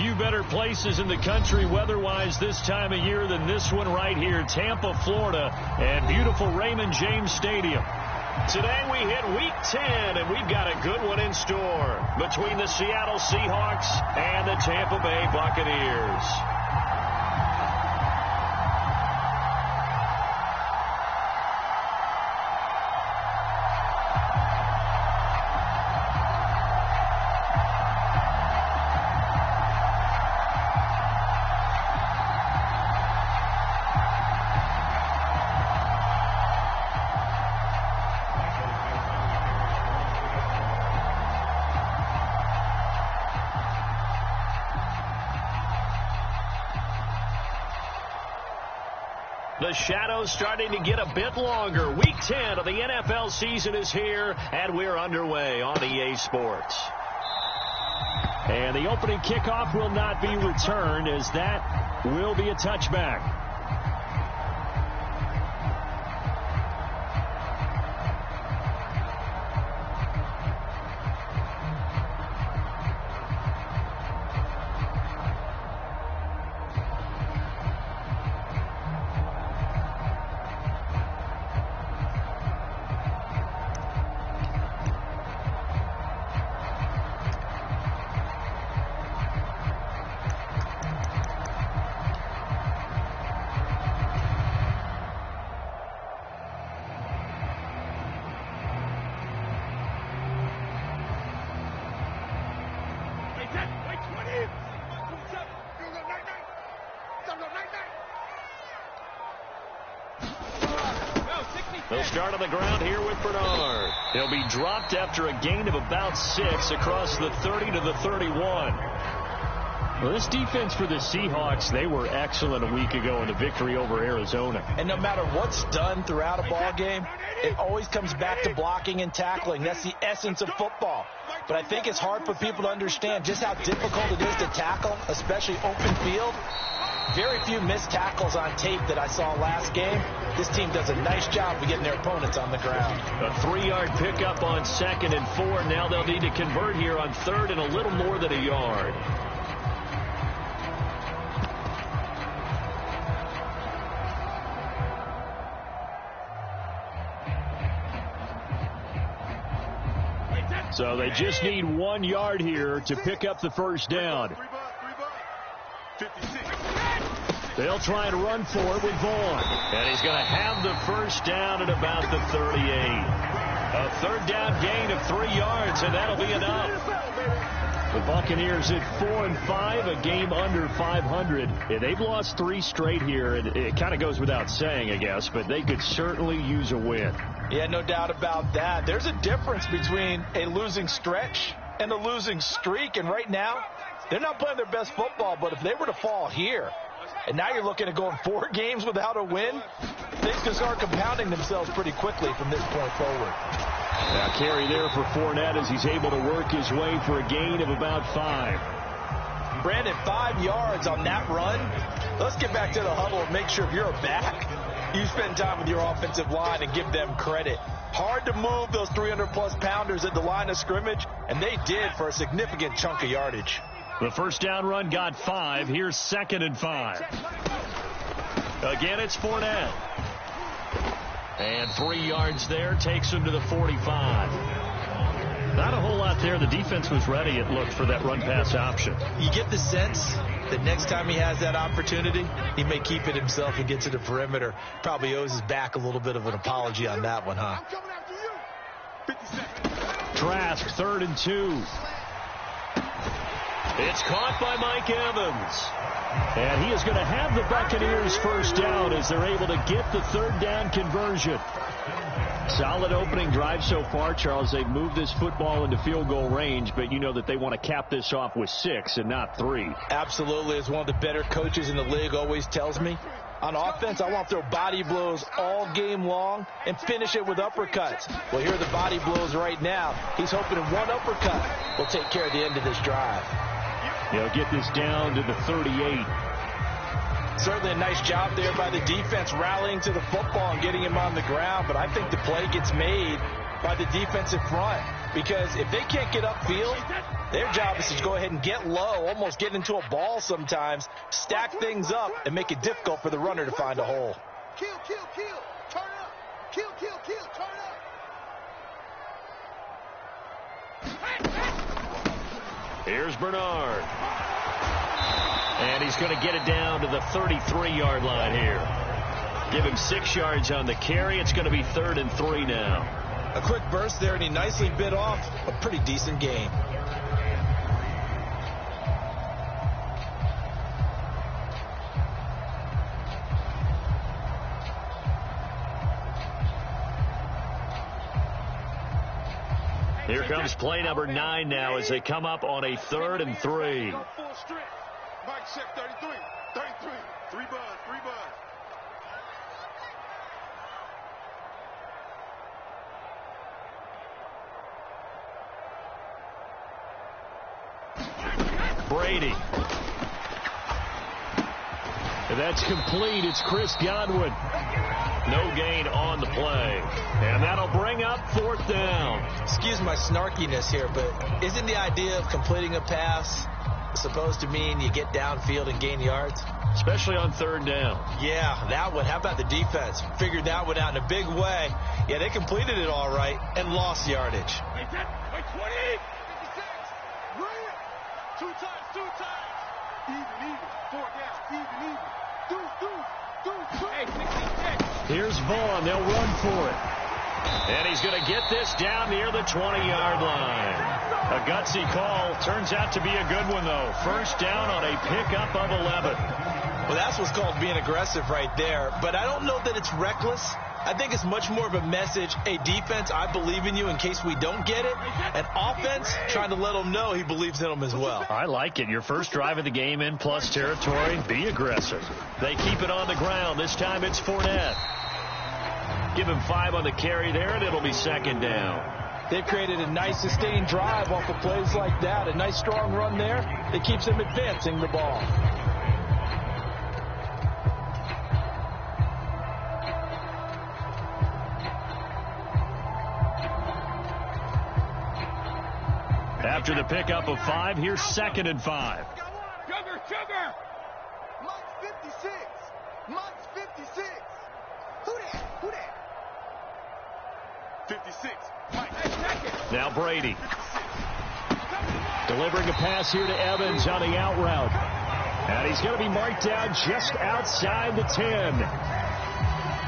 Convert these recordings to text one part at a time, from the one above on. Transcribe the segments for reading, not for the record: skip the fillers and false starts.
few better places in the country weather-wise this time of year than this one right here, Tampa, Florida, and beautiful Raymond James Stadium. Today we hit Week 10, and we've got a good one in store between the Seattle Seahawks and the Tampa Bay Buccaneers. The shadows starting to get a bit longer. Week 10 of the NFL season is here, and we're underway on EA Sports. And the opening kickoff will not be returned, as that will be a touchback. They'll start on the ground here with Bernard. He'll be dropped after a gain of about 6 across the 30 to the 31. Well, this defense for the Seahawks, they were excellent a week ago in the victory over Arizona. And no matter what's done throughout a ball game, it always comes back to blocking and tackling. That's the essence of football. But I think it's hard for people to understand just how difficult it is to tackle, especially open field. Very few missed tackles on tape that I saw last game. This team does a nice job of getting their opponents on the ground. A 3-yard pickup on 2nd and 4. Now they'll need to convert here on 3rd and a little more than a yard. So they just need 1 yard here to pick up the first down. They'll try and run for it with Vaughn. And he's going to have the first down at about the 38. A 3rd down gain of 3 yards, and that'll be enough. The Buccaneers at 4-5, a game under 500. And they've lost 3 straight here, and it kind of goes without saying, I guess, but they could certainly use a win. Yeah, no doubt about that. There's a difference between a losing stretch and a losing streak, and right now, they're not playing their best football, but if they were to fall here, and now you're looking at going 4 games without a win, things can start compounding themselves pretty quickly from this point forward. Now carry there for Fournette as he's able to work his way for a gain of about 5. Brandon, 5 yards on that run. Let's get back to the huddle and make sure if you're a back, you spend time with your offensive line and give them credit. Hard to move those 300-plus pounders at the line of scrimmage, and they did for a significant chunk of yardage. The first down run got 5. Here's 2nd and 5. Again, it's Fournette. And 3 yards there takes him to the 45. Not a whole lot there. The defense was ready, it looked, for that run-pass option. You get the sense that next time he has that opportunity, he may keep it himself and get to the perimeter. Probably owes his back a little bit of an apology on that one, huh? Trask, 3rd and 2. It's caught by Mike Evans. And he is going to have the Buccaneers first down as they're able to get the 3rd down conversion. Solid opening drive so far, Charles. They've moved this football into field goal range, but you know that they want to cap this off with 6 and not 3. Absolutely. As one of the better coaches in the league always tells me, on offense, I want to throw body blows all game long and finish it with uppercuts. Well, here are the body blows right now. He's hoping in one uppercut will take care of the end of this drive. They'll get this down to the 38. Certainly a nice job there by the defense rallying to the football and getting him on the ground, but I think the play gets made by the defensive front. because if they can't get upfield, their job is to go ahead and get low, almost get into a ball sometimes, stack things up, and make it difficult for the runner to find a hole. Kill, turn up. Kill, turn up. Here's Bernard. And he's going to get it down to the 33-yard line here. Give him 6 yards on the carry. It's going to be 3rd and 3 now. A quick burst there, and he nicely bit off a pretty decent gain. Here comes play number 9 now as they come up on a 3rd and 3. Mike check 33. 3 bud. Brady. And that's complete. It's Chris Godwin. No gain on the play. And that'll bring up 4th down. Excuse my snarkiness here, but isn't the idea of completing a pass supposed to mean you get downfield and gain yards? Especially on 3rd down. Yeah, that one. How about the defense? Figured that one out in a big way. Yeah, they completed it all right and lost yardage. Wait, 20. 56. Bring it. 2 times. Even. 4 down. Even. Do. Hey, 66. Here's Vaughn. They'll run for it. And he's going to get this down near the 20-yard line. A gutsy call. Turns out to be a good one, though. 1st down on a pickup of 11. Well, that's what's called being aggressive right there. But I don't know that it's reckless. I think it's much more of a message. Hey, defense, I believe in you in case we don't get it. And offense, trying to let them know he believes in them as well. I like it. Your first drive of the game in plus territory. Be aggressive. They keep it on the ground. This time it's Fournette. Give him 5 on the carry there, and it'll be 2nd down. They've created a nice sustained drive off of plays like that. A nice strong run there that keeps them advancing the ball. After the pickup of 5, here's 2nd and 5. Sugar. Mike's 56. Who that? 56. Mike. Now Brady. Delivering a pass here to Evans on the out route. And he's going to be marked down just outside the 10.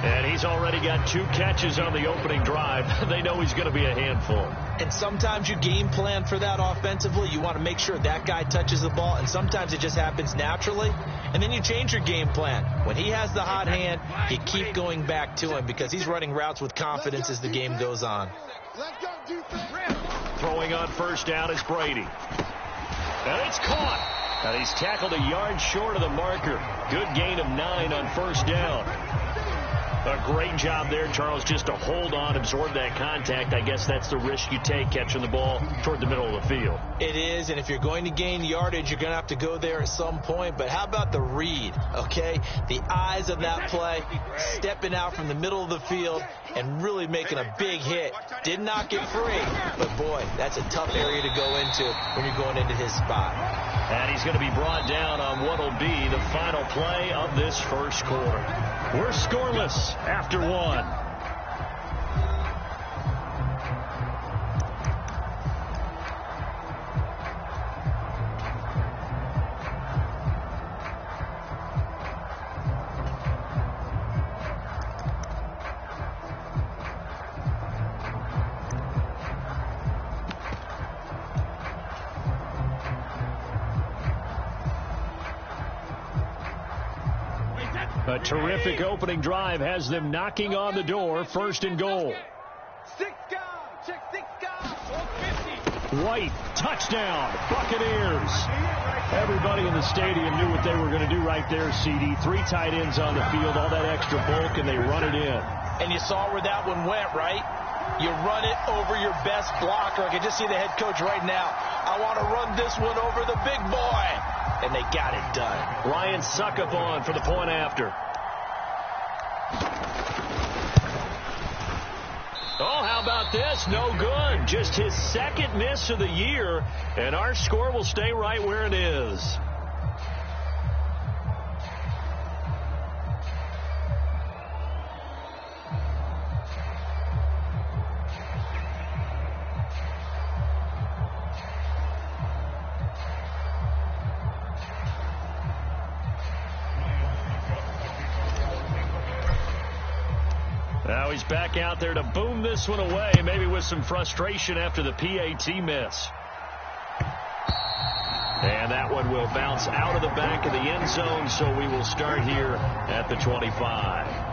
And he's already got 2 catches on the opening drive. They know he's going to be a handful. And sometimes you game plan for that offensively. You want to make sure that guy touches the ball. And sometimes it just happens naturally. And then you change your game plan. When he has the hot hand, you keep going back to him because he's running routes with confidence as the game goes on. Throwing on 1st down is Brady. And it's caught. And he's tackled a yard short of the marker. Good gain of 9 on 1st down. A great job there, Charles, just to hold on, absorb that contact. I guess that's the risk you take catching the ball toward the middle of the field. It is, and if you're going to gain yardage, you're going to have to go there at some point. But how about the read, okay? The eyes of that play, stepping out from the middle of the field and really making a big hit. Did not get free, but, boy, that's a tough area to go into when you're going into his spot. And he's going to be brought down on what will be the final play of this 1st quarter. We're scoreless after 1. A terrific opening drive has them knocking on the door. 1st and goal. 6 guys. Check 6 guys. 450. White, touchdown, Buccaneers. Everybody in the stadium knew what they were going to do right there, CD. 3 tight ends on the field, all that extra bulk, and they run it in. And you saw where that one went, right? You run it over your best blocker. I can just see the head coach right now. I want to run this one over the big boy. And they got it done. Ryan Suckup on for the point after. Oh, how about about this? No good. Just his second miss of the year, and our score will stay right where it is. Now he's back out there to boom this one away, maybe with some frustration after the PAT miss. And that one will bounce out of the back of the end zone, so we will start here at the 25.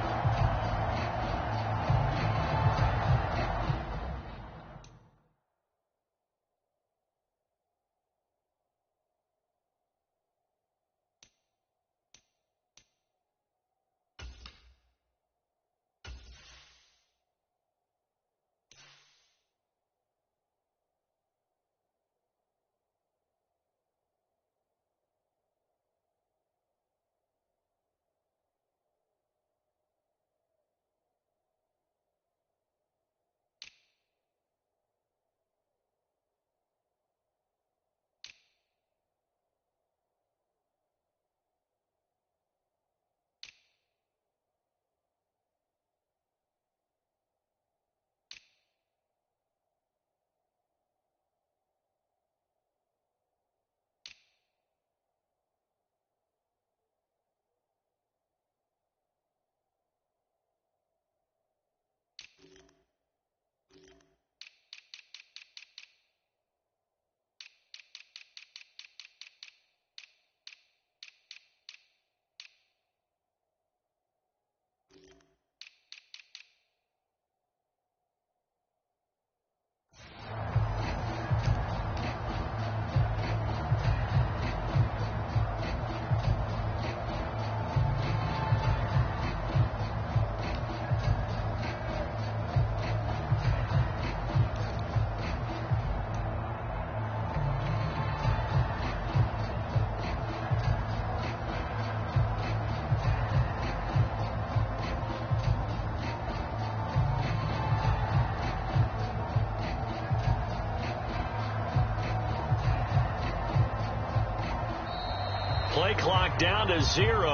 Play clock down to 0,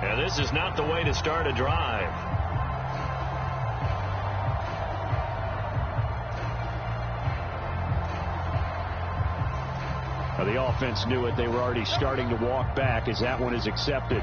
and this is not the way to start a drive. Now the offense knew it. They were already starting to walk back as that one is accepted.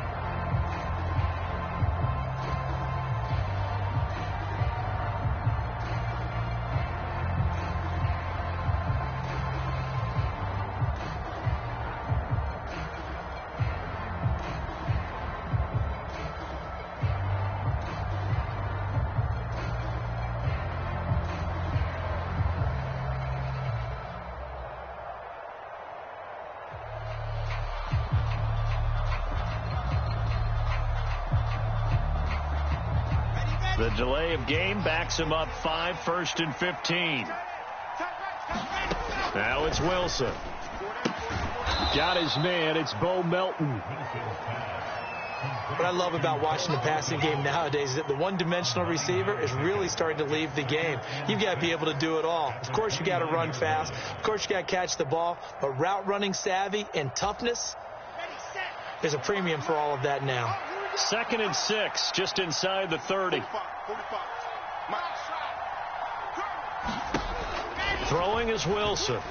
The delay of game backs him up 5, 1st and 15. Now it's Wilson. Got his man. It's Bo Melton. What I love about watching the passing game nowadays is that the one-dimensional receiver is really starting to leave the game. You've got to be able to do it all. Of course, you got to run fast. Of course, you got to catch the ball. But route running savvy and toughness, there's a premium for all of that now. 2nd and 6, just inside the 30. Throwing is Wilson.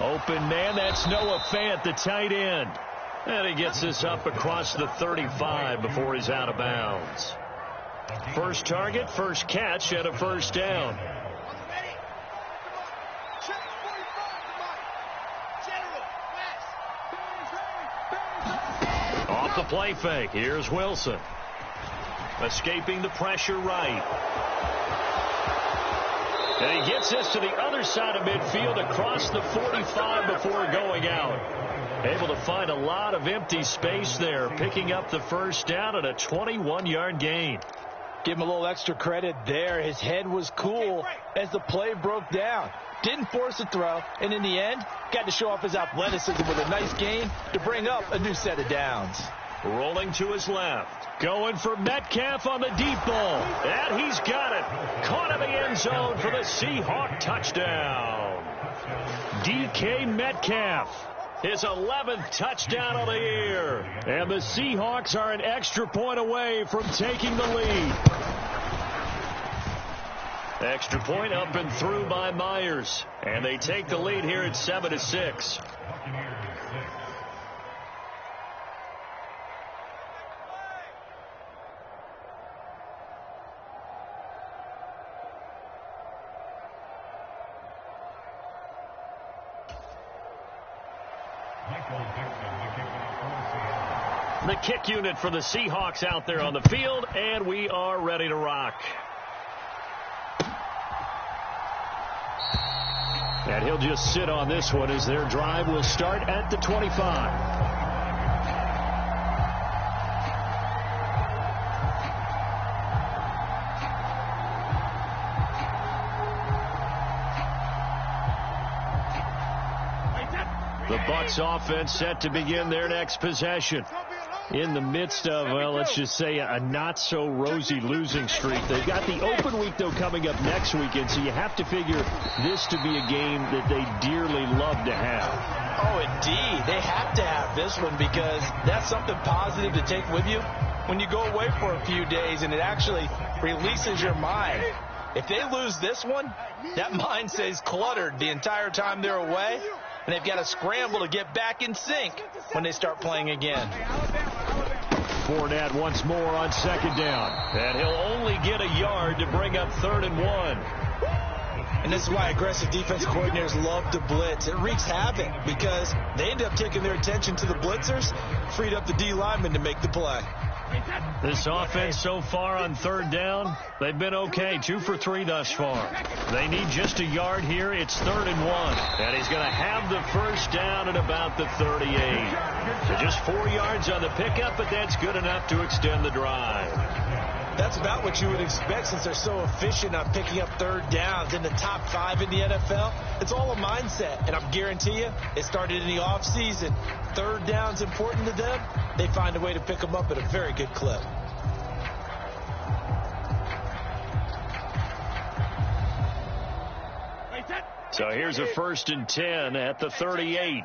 Open man, that's Noah Fant, the tight end. And he gets this up across the 35 before he's out of bounds. First target, first catch, and a first down. Off the play fake, here's Wilson. Escaping the pressure right. And he gets this to the other side of midfield across the 45 before going out. Able to find a lot of empty space there, picking up the first down at a 21-yard gain. Give him a little extra credit there. His head was cool as the play broke down. Didn't force a throw, and in the end, got to show off his athleticism with a nice gain to bring up a new set of downs. Rolling to his left. Going for Metcalf on the deep ball. And he's got it. Caught in the end zone for the Seahawk touchdown. DK Metcalf. His 11th touchdown of the year. And the Seahawks are an extra point away from taking the lead. Extra point up and through by Myers. And they take the lead here at 7-6. The kick unit for the Seahawks out there on the field, and we are ready to rock. And he'll just sit on this one as their drive will start at the 25. The Bucs offense set to begin their next possession. In the midst of, well, let's just say a not-so-rosy losing streak. They've got the open week, though, coming up next weekend, so you have to figure this to be a game that they dearly love to have. Oh, indeed. They have to have this one because that's something positive to take with you when you go away for a few days, and it actually releases your mind. If they lose this one, that mind stays cluttered the entire time they're away, and they've got to scramble to get back in sync when they start playing again. Fournette once more on second down. And he'll only get a yard to bring up 3rd and 1. And this is why aggressive defense coordinators love to blitz. It wreaks havoc because they end up taking their attention to the blitzers, freed up the D linemen to make the play. This offense so far on 3rd down, they've been okay. 2 for 3 thus far. They need just a yard here. It's 3rd and 1. And he's going to have the first down at about the 38. So just 4 yards on the pickup, but that's good enough to extend the drive. That's about what you would expect since they're so efficient on picking up 3rd downs in the top 5 in the NFL. It's all a mindset, and I guarantee you it started in the offseason. 3rd down's important to them. They find a way to pick them up at a very good clip. So here's a 1st and 10 at the 38.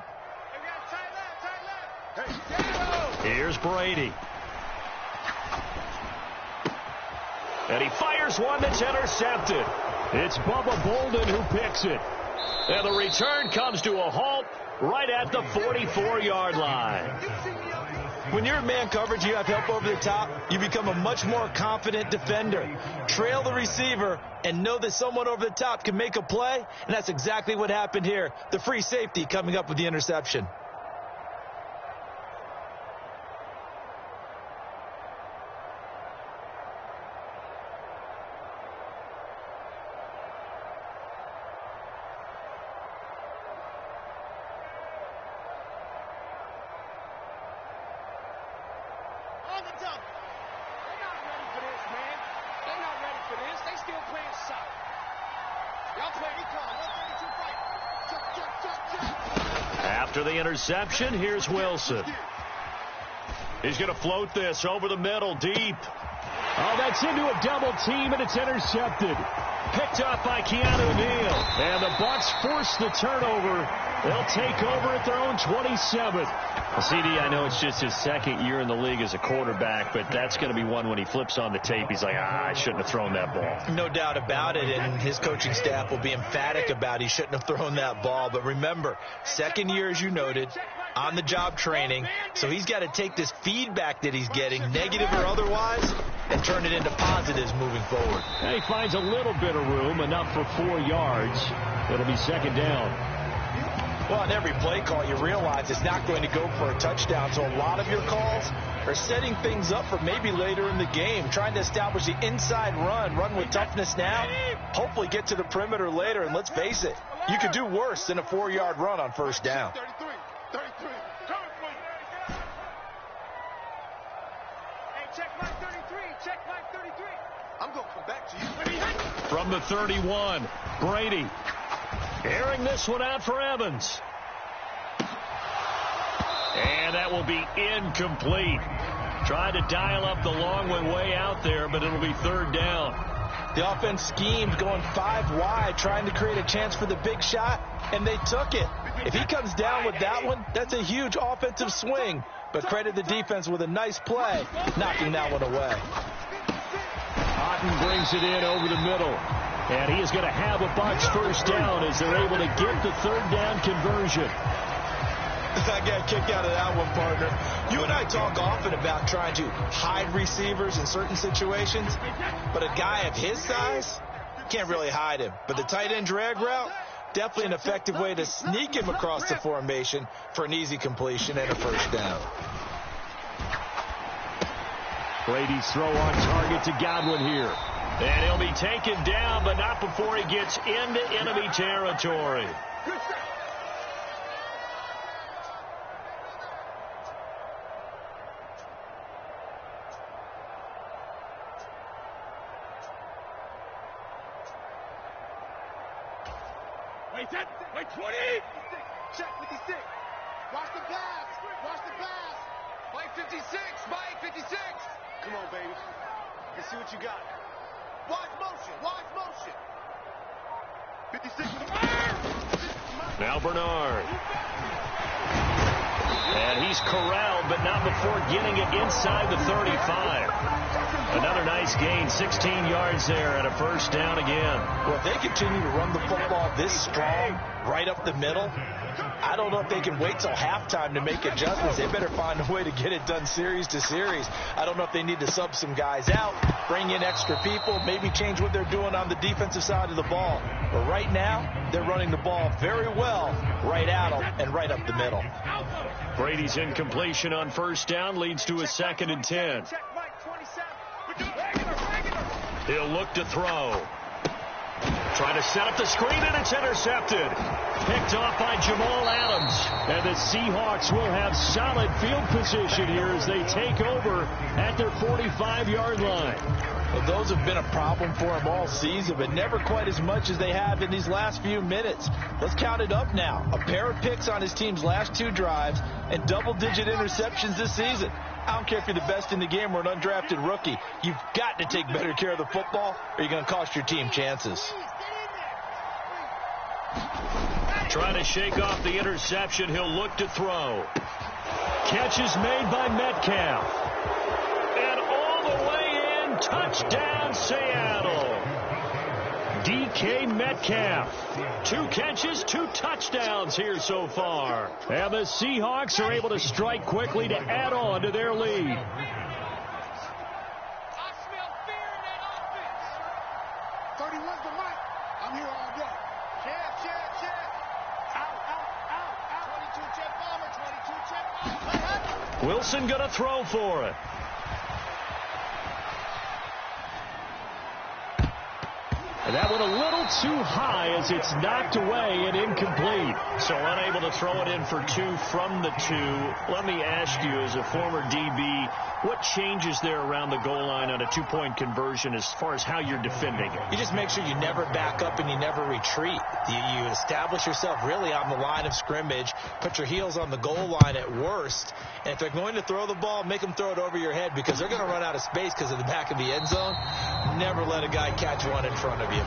Here's Brady. And he fires one that's intercepted. It's Bubba Bolden who picks it. And the return comes to a halt right at the 44-yard line. When you're in man coverage, you have help over the top, you become a much more confident defender. Trail the receiver and know that someone over the top can make a play, and that's exactly what happened here. The free safety coming up with the interception. After the interception, here's Wilson. He's going to float this over the middle, deep. Oh, that's into a double team, and it's intercepted. Picked up by Keanu Neal. And the Bucs force the turnover. They'll take over at their own 27. Well, CD, I know it's just his 2nd year in the league as a quarterback, but that's going to be one when he flips on the tape. He's like, I shouldn't have thrown that ball. No doubt about it, and his coaching staff will be emphatic about he shouldn't have thrown that ball. But remember, 2nd year, as you noted, on-the-job training, so he's got to take this feedback that he's getting, negative or otherwise, and turn it into positives moving forward. And he finds a little bit of room, enough for 4 yards. It'll be 2nd down. Well, on every play call, you realize it's not going to go for a touchdown, so a lot of your calls are setting things up for maybe later in the game, trying to establish the inside run with toughness now, hopefully get to the perimeter later, and let's face it, you could do worse than a 4-yard run on 1st down. 33. Hey, check my 33. Check my 33. I'm going to come back to you. From the 31, Brady. Airing this one out for Evans. And that will be incomplete. Tried to dial up the long one way out there, but it'll be third down. The offense schemed going 5 wide, trying to create a chance for the big shot, and they took it. If he comes down with that one, that's a huge offensive swing. But credit the defense with a nice play, knocking that one away. Otten brings it in over the middle. And he is going to have a Bucs first down as they're able to get the third down conversion. I got a kick out of that one, partner. You and I talk often about trying to hide receivers in certain situations, but a guy of his size can't really hide him. But the tight end drag route, definitely an effective way to sneak him across the formation for an easy completion and a first down. Brady's throw on target to Godwin here. And he'll be taken down, but not before he gets into enemy territory. Wait, 20! Check 56. Watch the pass. Watch the pass. Mike 56. Mike 56. Come on, baby. Let's see what you got. Watch motion. Watch motion. 56 with the fire. Now Bernard. And he's corralled, but not before getting it inside the 35. Another nice gain, 16 yards there and a first down again. Well, if they continue to run the football this strong, right up the middle, I don't know if they can wait till halftime to make adjustments. They better find a way to get it done series to series. I don't know if they need to sub some guys out, bring in extra people, maybe change what they're doing on the defensive side of the ball. But right now, they're running the ball very well right at them and right up the middle. Brady's incompletion on first down leads to a 2nd and 10. He'll look to throw. Trying to set up the screen, and it's intercepted. Picked off by Jamal Adams. And the Seahawks will have solid field position here as they take over at their 45-yard line. Well, those have been a problem for them all season, but never quite as much as they have in these last few minutes. Let's count it up now. A pair of picks on his team's last 2 drives and double-digit interceptions this season. I don't care if you're the best in the game or an undrafted rookie. You've got to take better care of the football or you're going to cost your team chances. Trying to shake off the interception. He'll look to throw. Catch is made by Metcalf. And all the way in, touchdown Seattle. DK Metcalf. 2 catches, 2 touchdowns here so far. And the Seahawks are able to strike quickly to add on to their lead. I smell fear in that offense. 31's the mic. I'm here all day. Check. Out. 22 check bomber, 22 check bomber. Wilson gonna throw for it. And that went a little too high as it's knocked away and incomplete. So unable to throw it in for 2 from the 2. Let me ask you, as a former DB, what changes there around the goal line on a 2-point conversion as far as how you're defending it? You just make sure you never back up and you never retreat. You establish yourself really on the line of scrimmage, put your heels on the goal line at worst, and if they're going to throw the ball, make them throw it over your head because they're going to run out of space because of the back of the end zone. Never let a guy catch one in front of you.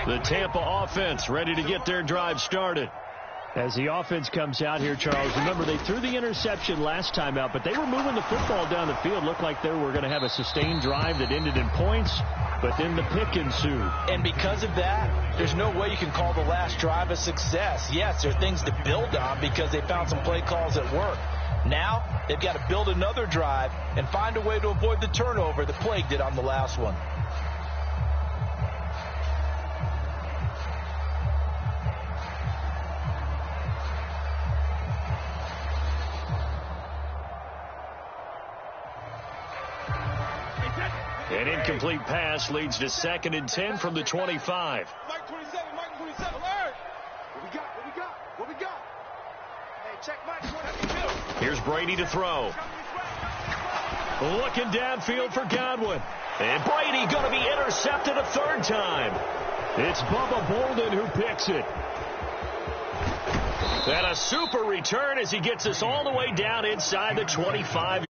The Tampa offense ready to get their drive started. As the offense comes out here, Charles, remember they threw the interception last time out, but they were moving the football down the field. Looked like they were going to have a sustained drive that ended in points, but then the pick ensued. And because of that, there's no way you can call the last drive a success. Yes, there are things to build on because they found some play calls that work. Now, they've got to build another drive and find a way to avoid the turnover that plagued it on the last one. An incomplete pass leads to 2nd and 10 from the 25. Mike 27, Mike 27, alert! What we got? Hey, check Mike 22. Here's Brady to throw. Looking downfield for Godwin. And Brady going to be intercepted a 3rd time. It's Bubba Bolden who picks it. And a super return as he gets us all the way down inside the 25.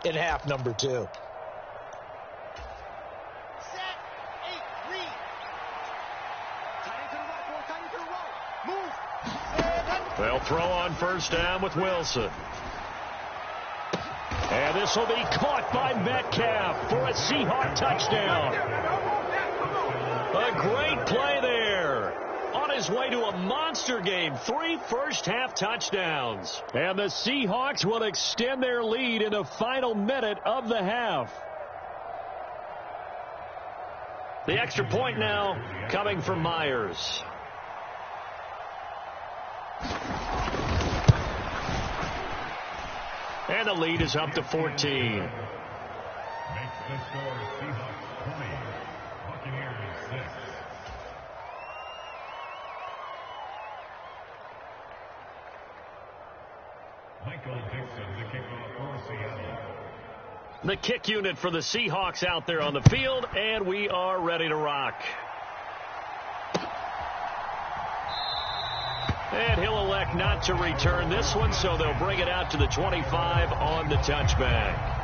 In half number 2. Set, 8, read. Tight into the right, boys, tight into the right. Move. They'll throw on 1st down with Wilson. And this will be caught by Metcalf for a Seahawk touchdown. A great play there. On his way to a monster game, 3 first-half touchdowns. And the Seahawks will extend their lead in the final minute of the half. The extra point now coming from Myers. And the lead is up to 14. Makes the score Seahawks 20, Buccaneers 6. Michael Dixon, the kickoff for Seattle. The kick unit for the Seahawks out there on the field, and we are ready to rock. And he'll elect not to return this one, so they'll bring it out to the 25 on the touchback.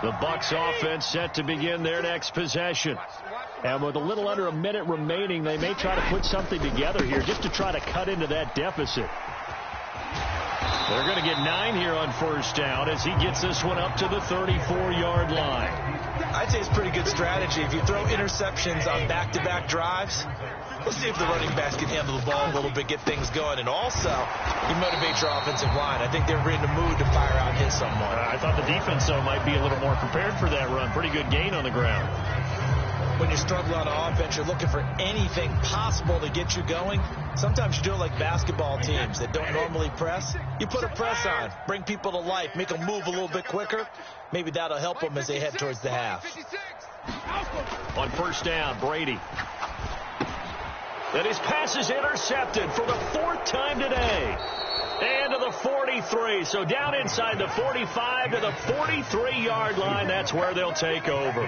The Bucs offense set to begin their next possession. And with a little under a minute remaining, they may try to put something together here just to try to cut into that deficit. They're going to get 9 here on 1st down as he gets this one up to the 34-yard line. I'd say it's pretty good strategy. If you throw interceptions on back-to-back drives, let's see if the running backs can handle the ball a little bit, get things going. And also, you motivate your offensive line. I think they're in the mood to fire out his somewhat. I thought the defense, though, might be a little more prepared for that run. Pretty good gain on the ground. When you struggle on offense, you're looking for anything possible to get you going. Sometimes you do it like basketball teams that don't normally press. You put a press on, bring people to life, make them move a little bit quicker. Maybe that'll help them as they head towards the half. On 1st down, Brady. Then his pass is intercepted for the 4th time today. And to the 43. So down inside the 45 to the 43-yard line. That's where they'll take over.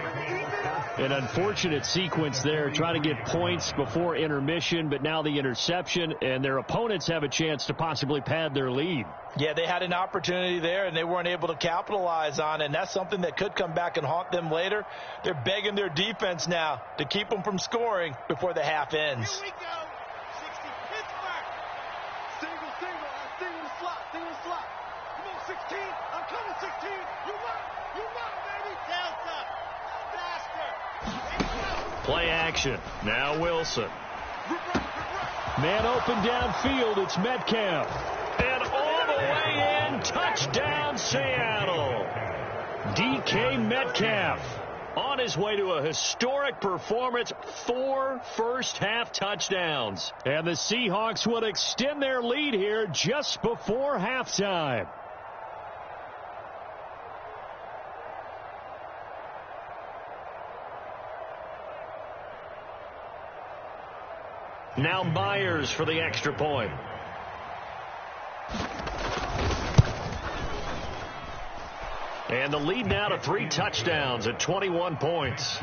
An unfortunate sequence there, trying to get points before intermission, but now the interception, and their opponents have a chance to possibly pad their lead. Yeah, they had an opportunity there, and they weren't able to capitalize on it, and that's something that could come back and haunt them later. They're begging their defense now to keep them from scoring before the half ends. Here we go. 60, Pittsburgh. Single the slot. Come on, 16. I'm coming, 16. You run, baby. Delta. Faster. Play action. Now Wilson. Man open downfield. It's Metcalf. And all the way in. Touchdown, Seattle. DK Metcalf on his way to a historic performance. 4 first-half touchdowns. And the Seahawks will extend their lead here just before halftime. Now Myers for the extra point. And the lead now to 3 touchdowns at 21 points.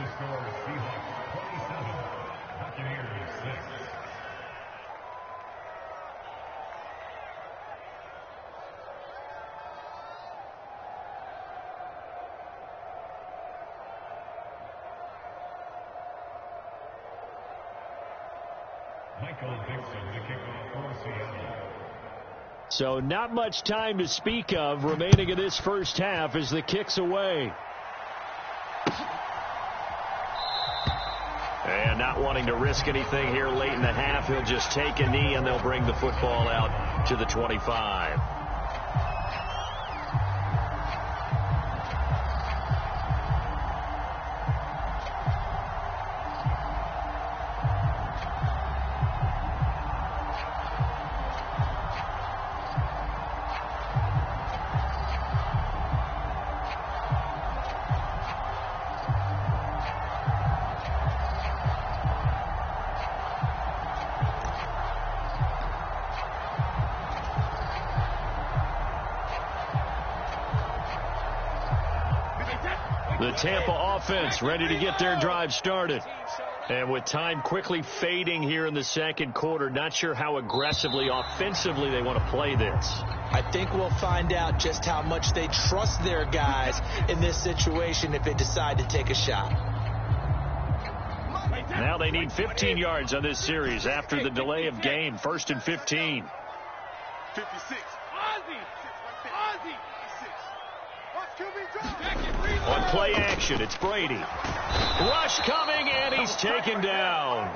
So not much time to speak of remaining in this first half as the kick's away. And not wanting to risk anything here late in the half, he'll just take a knee and they'll bring the football out to the 25. The Tampa offense ready to get their drive started. And with time quickly fading here in the second quarter, not sure how aggressively, offensively they want to play this. I think we'll find out just how much they trust their guys in this situation if they decide to take a shot. Now they need 15 yards on this series after the delay of game. 1st and 15. 56. On play action, it's Brady. Rush coming, and he's taken down.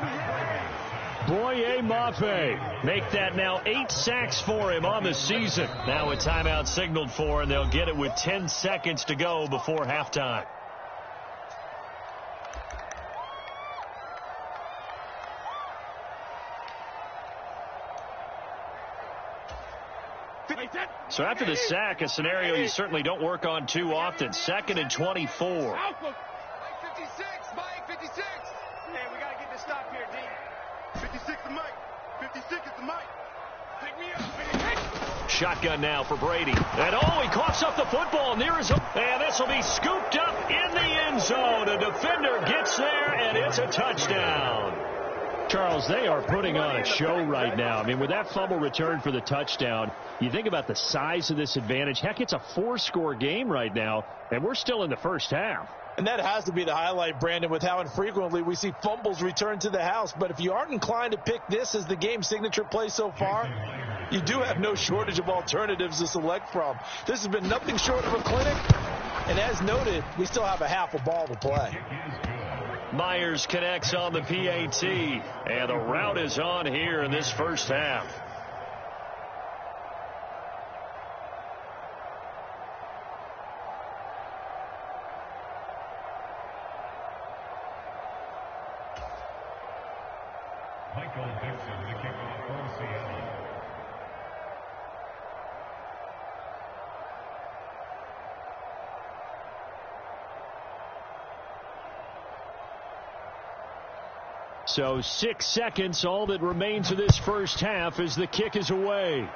Boye Mafe make that now 8 sacks for him on the season. Now a timeout signaled for, and they'll get it with 10 seconds to go before halftime. So after the sack, a scenario you certainly don't work on too often. 2nd and 24. Mike 56, Mike 56. Hey, we got to get this stop here, D. 56 is Mike. 56 is the Mike. Pick me up. Shotgun now for Brady. And he coughs up the football near his. And this will be scooped up in the end zone. A defender gets there, and it's a touchdown. Charles, they are putting on a show right now. I mean, with that fumble return for the touchdown, you think about the size of this advantage. Heck, it's a 4-score game right now, and we're still in the first half. And that has to be the highlight, Brandon, with how infrequently we see fumbles return to the house. But if you aren't inclined to pick this as the game signature play so far, you do have no shortage of alternatives to select from. This has been nothing short of a clinic. And as noted, we still have a half a ball to play. Myers connects on the PAT, and the route is on here in this first half. Michael Dixon, the kickoff for Seattle. So 6 seconds, all that remains of this first half as the kick is away.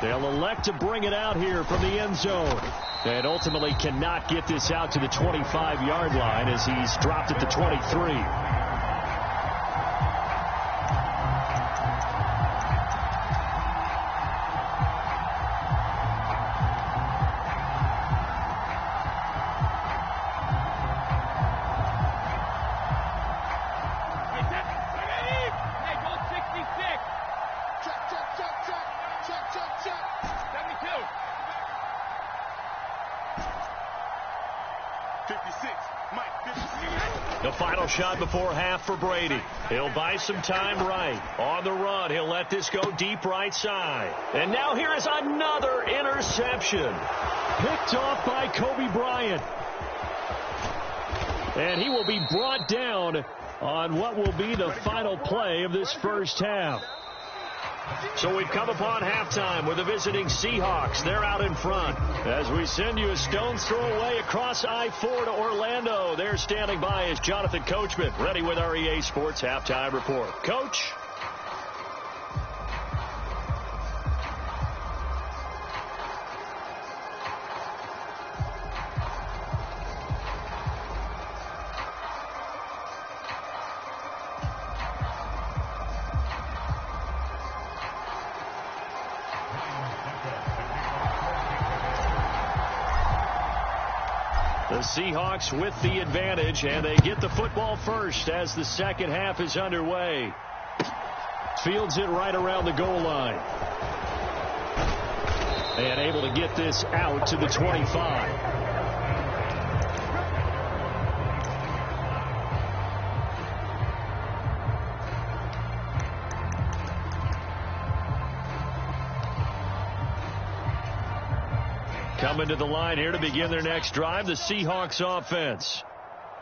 They'll elect to bring it out here from the end zone. And ultimately cannot get this out to the 25-yard line as he's dropped at the 23. The final shot before half for Brady. He'll buy some time right. On the run, he'll let this go deep right side. And now here is another interception. Picked off by Kobe Bryant. And he will be brought down on what will be the final play of this first half. So we've come upon halftime with the visiting Seahawks. They're out in front. As we send you a stone's throw away across I-4 to Orlando. There standing by is Jonathan Coachman, ready with our EA Sports Halftime Report. Coach? Seahawks with the advantage, and they get the football first as the second half is underway. Fields it right around the goal line. And able to get this out to the 25. Coming to the line here to begin their next drive, the Seahawks offense.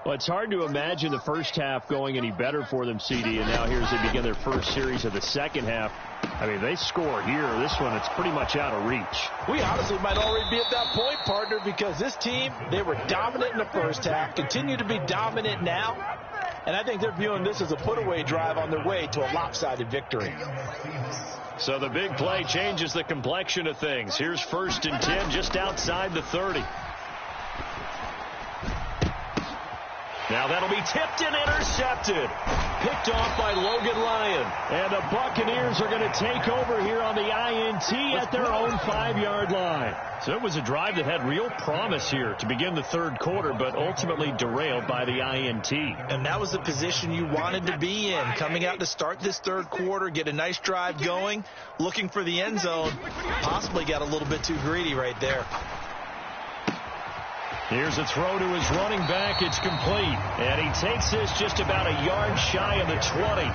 Well, it's hard to imagine the first half going any better for them, CD, and now here as they begin their first series of the second half. I mean, they score here. This one, it's pretty much out of reach. We honestly might already be at that point, partner, because this team, they were dominant in the first half, continue to be dominant now, and I think they're viewing this as a put-away drive on their way to a lopsided victory. So the big play changes the complexion of things. Here's 1st and 10 just outside the 30. Now that'll be tipped and intercepted. Picked off by Logan Ryan. And the Buccaneers are going to take over here on the INT at their own 5-yard line. So it was a drive that had real promise here to begin the third quarter, but ultimately derailed by the INT. And that was the position you wanted to be in. Coming out to start this third quarter, get a nice drive going, looking for the end zone. Possibly got a little bit too greedy right there. Here's a throw to his running back. It's complete. And he takes this just about a yard shy of the 20.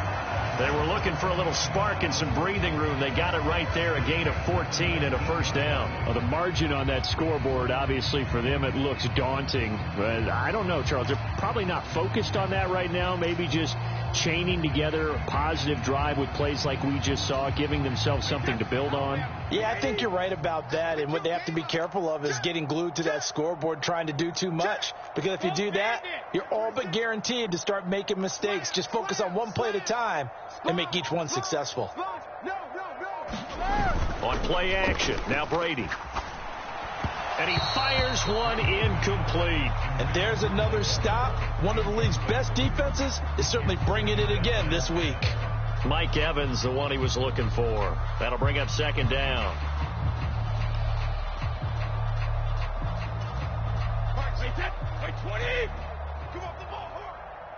They were looking for a little spark and some breathing room. They got it right there, a gain of 14 and a first down. Well, the margin on that scoreboard, obviously, for them, it looks daunting. But I don't know, Charles. They're probably not focused on that right now. Maybe just chaining together a positive drive with plays like we just saw, giving themselves something to build on. Yeah, I think you're right about that. And what they have to be careful of is getting glued to that scoreboard, trying to do too much. Because if you do that, you're all but guaranteed to start making mistakes. Just focus on one play at a time and make each one successful. On play action, now Brady. And he fires one incomplete. And there's another stop. One of the league's best defenses is certainly bringing it again this week. Mike Evans, the one he was looking for. That'll bring up second down. By 20. Come off the ball.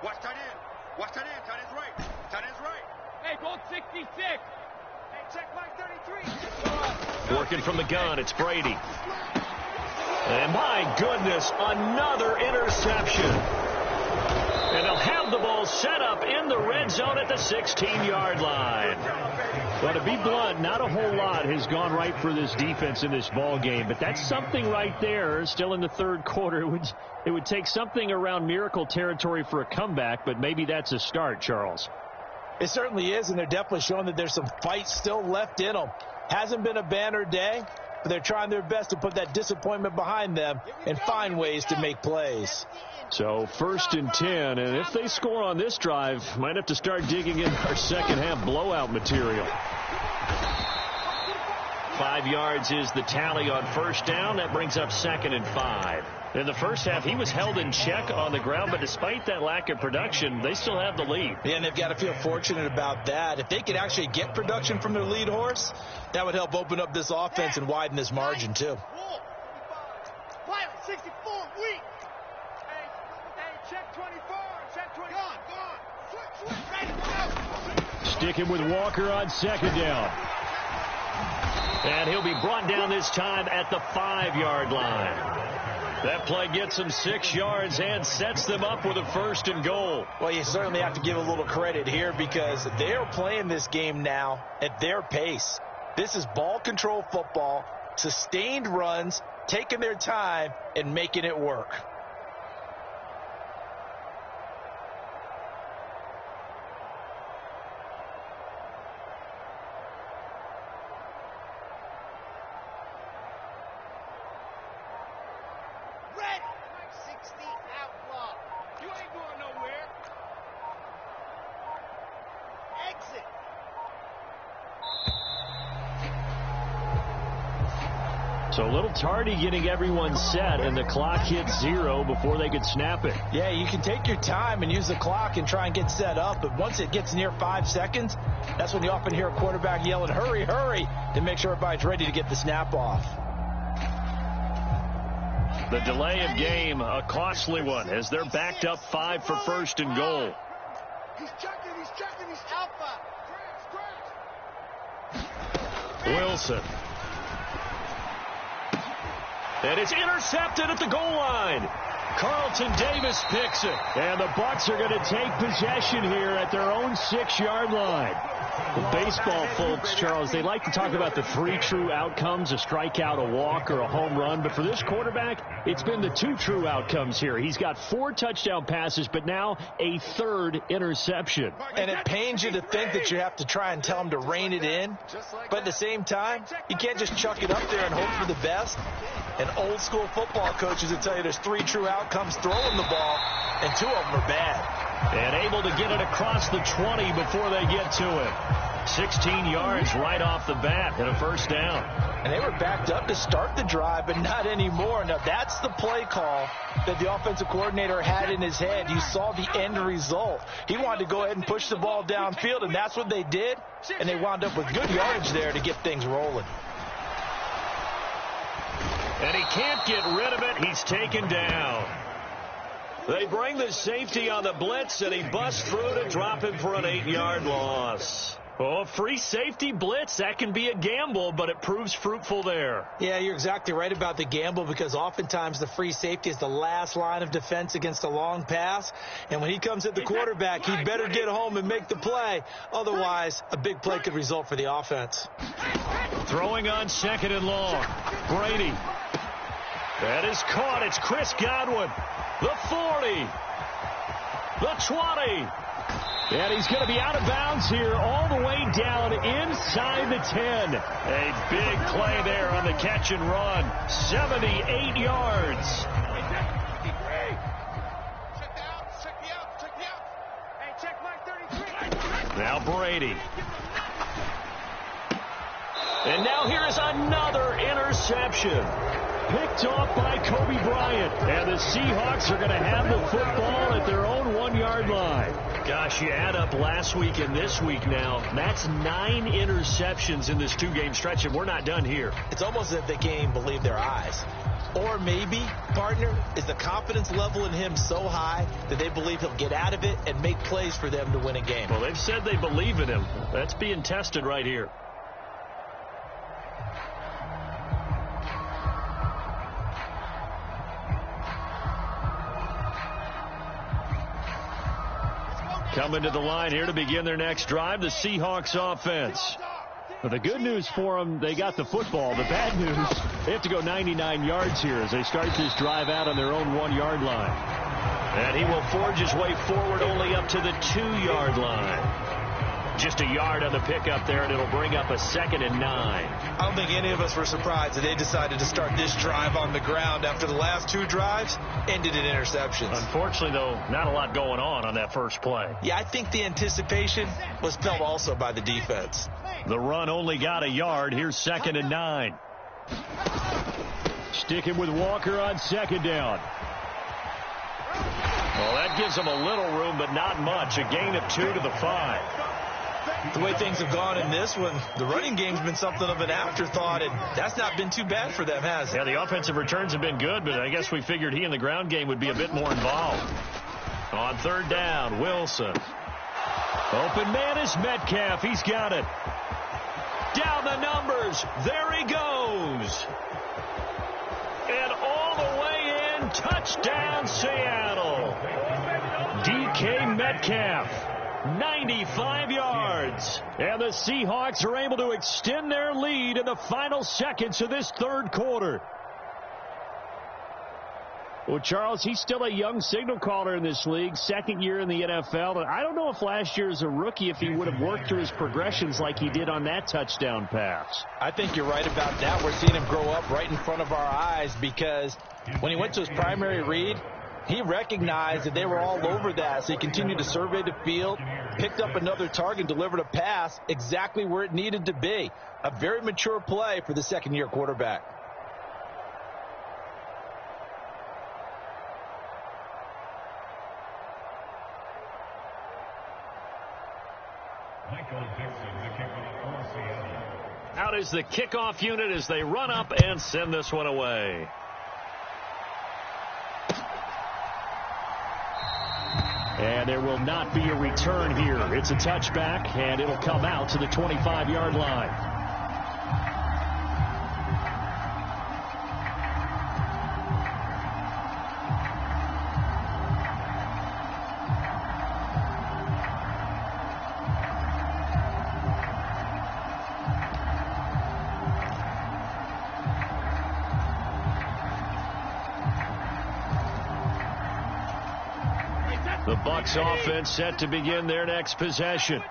Watch tight end. Watch tight end. Tight end's right. Tight end's right. Hey, go 66. Hey, check Mike 33. Working from the gun, it's Brady. And my goodness, another interception. And they'll have the ball set up in the red zone at the 16-yard line. Well, to be blunt, not a whole lot has gone right for this defense in this ball game, but that's something right there. Still in the third quarter, it would take something around miracle territory for a comeback, but maybe that's a start, Charles. It certainly is, and they're definitely showing that there's some fight still left in them. Hasn't been a banner day, but they're trying their best to put that disappointment behind them and find ways to make plays. So 1st and 10, and if they score on this drive, might have to start digging in our second half blowout material. 5 yards is the tally on first down. That brings up 2nd and 5. In the first half, he was held in check on the ground, but despite that lack of production, they still have the lead. Yeah, and they've got to feel fortunate about that. If they could actually get production from their lead horse, that would help open up this offense and widen this margin, too. 64, weak. Hey, check 24. Check 20. Gone. Sticking with Walker on second down. And he'll be brought down this time at the 5-yard line. That play gets them 6 yards and sets them up with a 1st and goal. Well, you certainly have to give a little credit here because they're playing this game now at their pace. This is ball control football, sustained runs, taking their time and making it work. So a little tardy getting everyone set, and the clock hit 0 before they could snap it. Yeah, you can take your time and use the clock and try and get set up, but once it gets near 5 seconds, that's when you often hear a quarterback yelling, hurry, hurry, to make sure everybody's ready to get the snap off. The delay of game, a costly one, as they're backed up 5 for first and goal. He's checking, he's alpha. Wilson. And it's intercepted at the goal line. Carlton Davis picks it. And the Bucks are going to take possession here at their own 6-yard line. The baseball folks, Charles, they like to talk about the 3 true outcomes, a strikeout, a walk, or a home run. But for this quarterback, it's been the 2 true outcomes here. He's got 4 touchdown passes, but now a 3rd interception. And it pains you to think that you have to try and tell him to rein it in. But at the same time, you can't just chuck it up there and hope for the best. And old school football coaches will tell you there's 3 true outcomes throwing the ball, and 2 of them are bad. And able to get it across the 20 before they get to him. 16 yards right off the bat and a first down. And they were backed up to start the drive, but not anymore. Now, that's the play call that the offensive coordinator had in his head. You saw the end result. He wanted to go ahead and push the ball downfield, and that's what they did. And they wound up with good yardage there to get things rolling. And he can't get rid of it. He's taken down. They bring the safety on the blitz, and he busts through to drop him for an 8-yard loss. Oh, free safety blitz, that can be a gamble, but it proves fruitful there. Yeah, you're exactly right about the gamble, because oftentimes the free safety is the last line of defense against a long pass. And when he comes at the quarterback, he better get home and make the play. Otherwise, a big play could result for the offense. Throwing on 2nd and long. Brady. That is caught. It's Chris Godwin. The 40. The 20. And he's going to be out of bounds here all the way down inside the 10. A big play there on the catch and run. 78 yards. Now Brady. And now here is another interception. Picked off by Kobe Bryant. And the Seahawks are going to have the football at their own 1-yard line. Gosh, you add up last week and this week now. That's 9 interceptions in this 2-game stretch, and we're not done here. It's almost as if they can't even believe their eyes. Or maybe, partner, is the confidence level in him so high that they believe he'll get out of it and make plays for them to win a game. Well, they've said they believe in him. That's being tested right here. Coming to the line here to begin their next drive, the Seahawks offense. Well, the good news for them, they got the football. The bad news, they have to go 99 yards here as they start this drive out on their own 1-yard line. And he will forge his way forward only up to the 2-yard line. Just a yard on the pickup there, and it'll bring up a 2nd and 9. I don't think any of us were surprised that they decided to start this drive on the ground after the last 2 drives ended in interceptions. Unfortunately, though, not a lot going on that first play. Yeah, I think the anticipation was felt also by the defense. The run only got a yard. Here's 2nd and 9. Sticking with Walker on 2nd down. Well, that gives them a little room, but not much. A gain of 2 to the 5. The way things have gone in this one, the running game's been something of an afterthought, and that's not been too bad for them, has it? Yeah, the offensive returns have been good, but I guess we figured he in the ground game would be a bit more involved. On 3rd down, Wilson. Open man is Metcalf. He's got it. Down the numbers. There he goes. And all the way in. Touchdown, Seattle. DK Metcalf. 95 yards. And the Seahawks are able to extend their lead in the final seconds of this 3rd quarter. Well, Charles, he's still a young signal caller in this league, 2nd year in the NFL. And I don't know if last year as a rookie, if he would have worked through his progressions like he did on that touchdown pass. I think you're right about that. We're seeing him grow up right in front of our eyes, because when he went to his primary read, he recognized that they were all over that, so he continued to survey the field, picked up another target, and delivered a pass exactly where it needed to be. A very mature play for the 2nd-year quarterback. Out is the kickoff unit as they run up and send this one away. And there will not be a return here. It's a touchback, and it'll come out to the 25-yard line. The Bucs offense set to begin their next possession.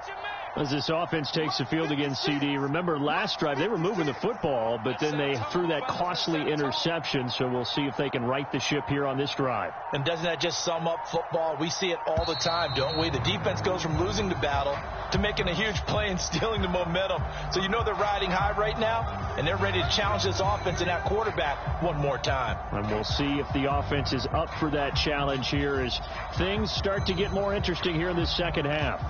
As this offense takes the field against CD, remember last drive they were moving the football, but then they threw that costly interception, so we'll see if they can right the ship here on this drive. And doesn't that just sum up football? We see it all the time, don't we? The defense goes from losing the battle to making a huge play and stealing the momentum. So you know they're riding high right now, and they're ready to challenge this offense and that quarterback one more time. And we'll see if the offense is up for that challenge here as things start to get more interesting here in this second half.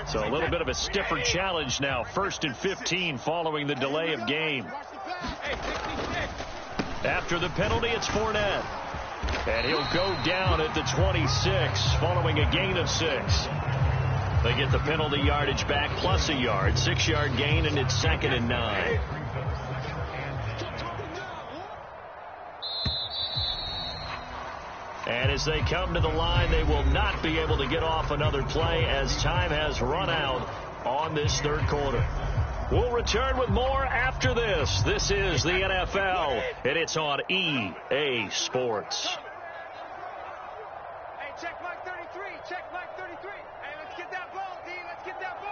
So a little bit of a stiffer challenge now. 1st and 15 following the delay of game. After the penalty, it's Fournette. And he'll go down at the 26 following a gain of 6. They get the penalty yardage back plus a yard. 6-yard gain, and it's 2nd and 9. And as they come to the line, they will not be able to get off another play as time has run out on this third quarter. We'll return with more after this. This is the NFL, and it's on EA Sports. Hey, check Mike 33. Check Mike 33. Hey, let's get that ball, D. Let's get that ball.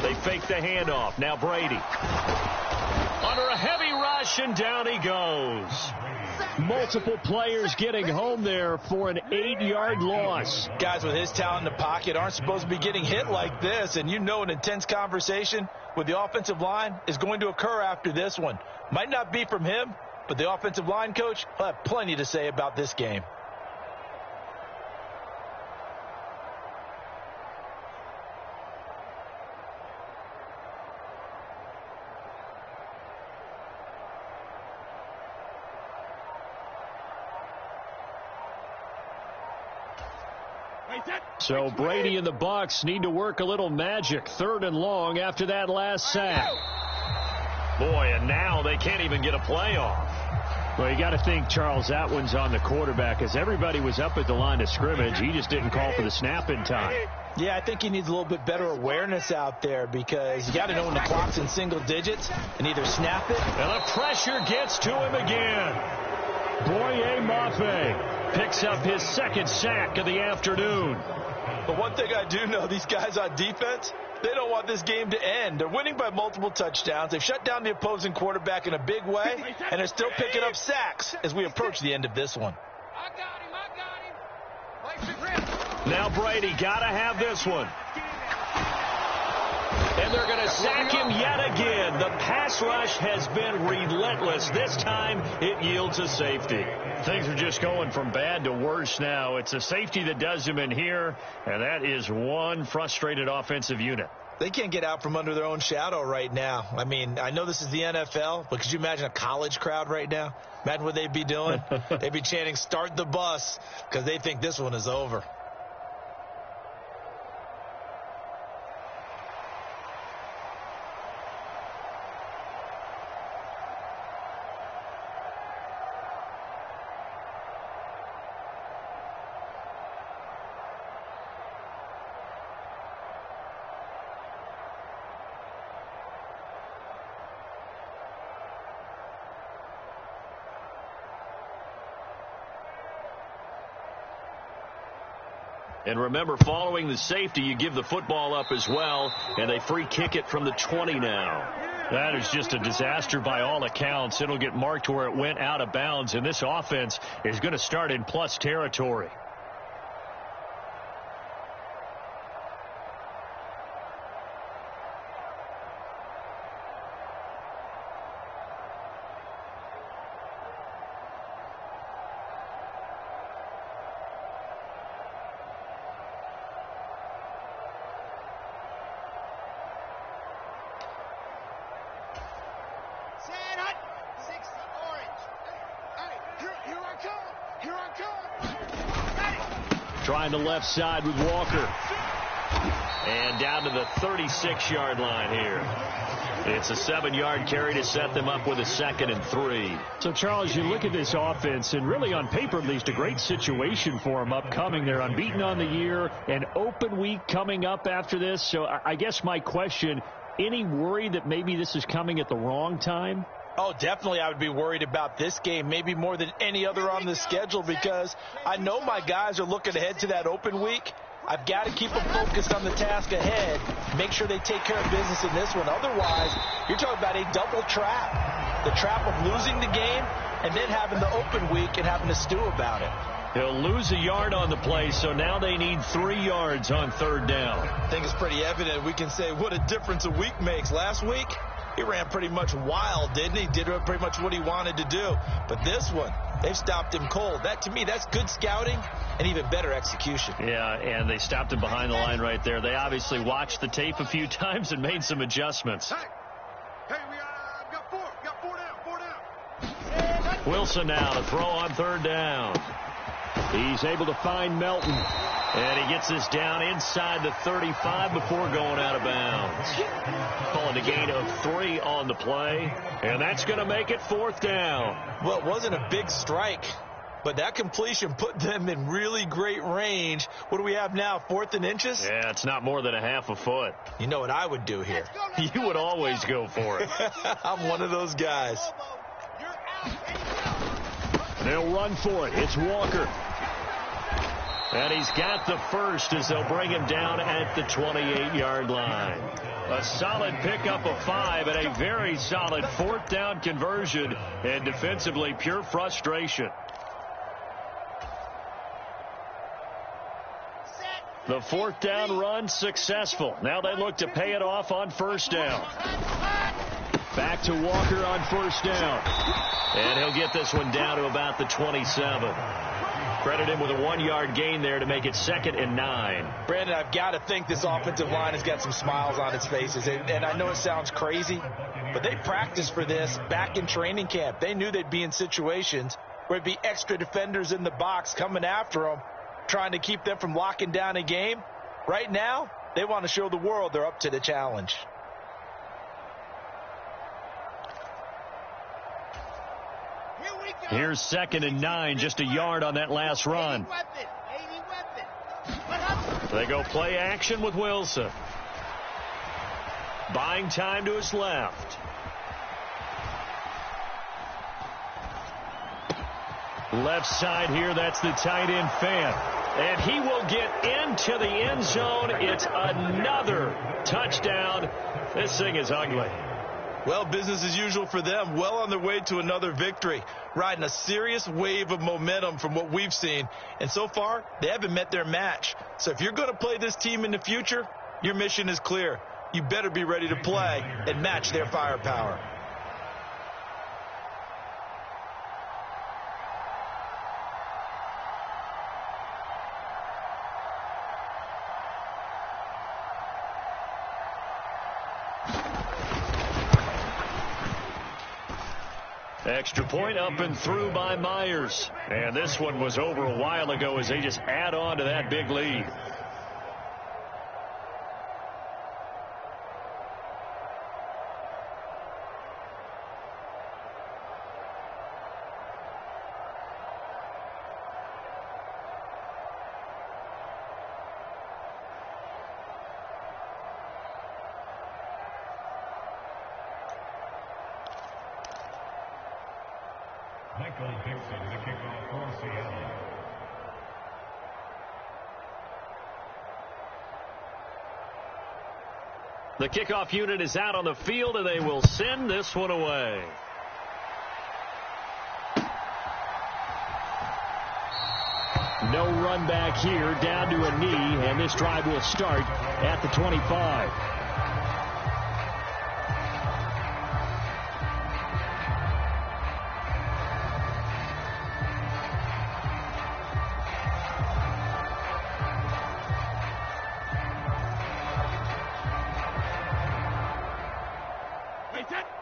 They fake the handoff. Now Brady. Under a heavy rush, and down he goes. Multiple players getting home there for an 8-yard loss. Guys with his talent in the pocket aren't supposed to be getting hit like this, and you know an intense conversation with the offensive line is going to occur after this one. Might not be from him, but the offensive line coach will have plenty to say about this game. So Brady and the Bucs need to work a little magic. 3rd and long after that last sack. Boy, and now they can't even get a play off. Well, you got to think, Charles, that one's on the quarterback as everybody was up at the line of scrimmage. He just didn't call for the snap in time. Yeah, I think he needs a little bit better awareness out there because you got to know when the clock's in single digits and either snap it. And the pressure gets to him again. Boye Mafe picks up his 2nd sack of the afternoon. But one thing I do know, these guys on defense, they don't want this game to end. They're winning by multiple touchdowns. They've shut down the opposing quarterback in a big way, and they're still picking up sacks as we approach the end of this one. I got him. Now Brady got to have this one. And they're going to sack him yet again. The pass rush has been relentless. This time it yields a safety. Things are just going from bad to worse now. It's a safety that does them in here, and that is one frustrated offensive unit. They can't get out from under their own shadow right now. I mean, I know this is the NFL, but could you imagine a college crowd right now? Imagine what they'd be doing. They'd be chanting, "Start the bus," because they think this one is over. And remember, following the safety, you give the football up as well, and they free kick it from the 20 now. That is just a disaster by all accounts. It'll get marked where it went out of bounds, and this offense is going to start in plus territory. Trying the left side with Walker. And down to the 36-yard line here. It's a 7-yard carry to set them up with a 2nd and 3. So, Charles, you look at this offense, and really on paper, at least, a great situation for them upcoming. They're unbeaten on the year, an open week coming up after this. So I guess my question, any worry that maybe this is coming at the wrong time? Oh, definitely I would be worried about this game, maybe more than any other on the schedule, because I know my guys are looking ahead to that open week. I've got to keep them focused on the task ahead, make sure they take care of business in this one. Otherwise, you're talking about a double trap. The trap of losing the game and then having the open week and having to stew about it. He'll lose a yard on the play, so now they need 3 yards on 3rd down. I think it's pretty evident. We can say what a difference a week makes. Last week, he ran pretty much wild, didn't he? Did pretty much what he wanted to do. But this one, they've stopped him cold. That, to me, that's good scouting and even better execution. Yeah, and they stopped him behind the line right there. They obviously watched the tape a few times and made some adjustments. Hey, we got 4. Got 4 down. Wilson now to throw on 3rd down. He's able to find Melton. And he gets this down inside the 35 before going out of bounds. Calling a gain of 3 on the play. And that's going to make it 4th down. Well, it wasn't a big strike, but that completion put them in really great range. What do we have now, 4th and inches? Yeah, it's not more than a half a foot. You know what I would do here? You would always go for it. I'm one of those guys. They'll run for it. It's Walker. And he's got the first as they'll bring him down at the 28-yard line. A solid pickup of 5 and a very solid 4th down conversion, and defensively pure frustration. The 4th down run successful. Now they look to pay it off on 1st down. Back to Walker on 1st down. And he'll get this one down to about the 27. Credit him with a 1-yard gain there to make it 2nd and 9. Brandon, I've got to think this offensive line has got some smiles on its faces. And I know it sounds crazy, but they practiced for this back in training camp. They knew they'd be in situations where it'd be extra defenders in the box coming after them, trying to keep them from locking down a game. Right now, they want to show the world they're up to the challenge. Here's 2nd and 9, just a yard on that last run. They go play action with Wilson. Buying time to his left. Left side here, that's the tight end Fan. And he will get into the end zone. It's another touchdown. This thing is ugly. Well, business as usual for them. Well on their way to another victory. Riding a serious wave of momentum from what we've seen. And so far, they haven't met their match. So if you're going to play this team in the future, your mission is clear. You better be ready to play and match their firepower. Extra point up and through by Myers. And this one was over a while ago as they just add on to that big lead. The kickoff unit is out on the field, and they will send this one away. No run back here, down to a knee, and this drive will start at the 25.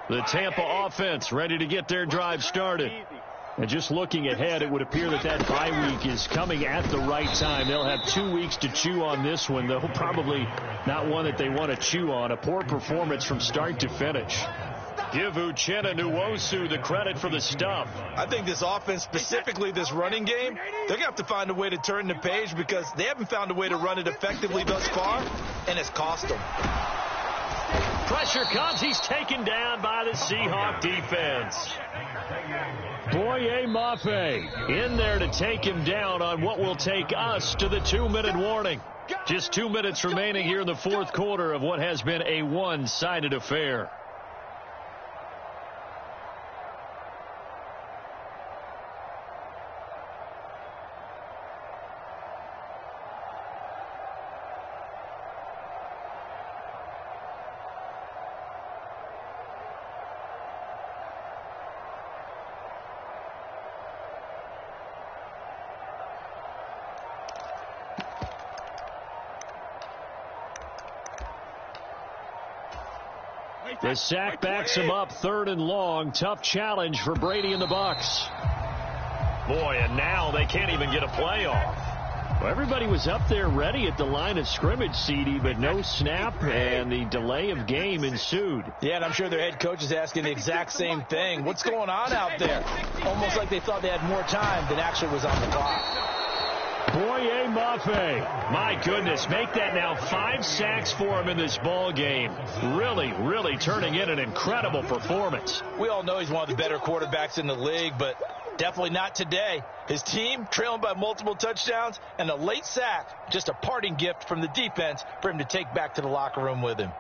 The Tampa offense ready to get their drive started. And just looking ahead, it would appear that bye week is coming at the right time. They'll have 2 weeks to chew on this one, though probably not one that they want to chew on. A poor performance from start to finish. Give Uchenna Nwosu the credit for the stuff. I think this offense, specifically this running game, they're going to have to find a way to turn the page because they haven't found a way to run it effectively thus far, and it's cost them. Pressure comes. He's taken down by the Seahawk defense. Boye Mafe in there to take him down on what will take us to the 2-minute warning. Just 2 minutes remaining here in the fourth quarter of what has been a one-sided affair. The sack backs him up, 3rd and long. Tough challenge for Brady and the Bucs. Boy, and now they can't even get a play off. Well, everybody was up there ready at the line of scrimmage, CD, but no snap, and the delay of game ensued. Yeah, and I'm sure their head coach is asking the exact same thing. What's going on out there? Almost like they thought they had more time than actually was on the clock. Boye Mafe, my goodness, make that now 5 sacks for him in this ball game. Really turning in an incredible performance. We all know he's one of the better quarterbacks in the league, but definitely not today. His team trailing by multiple touchdowns and a late sack, just a parting gift from the defense for him to take back to the locker room with him.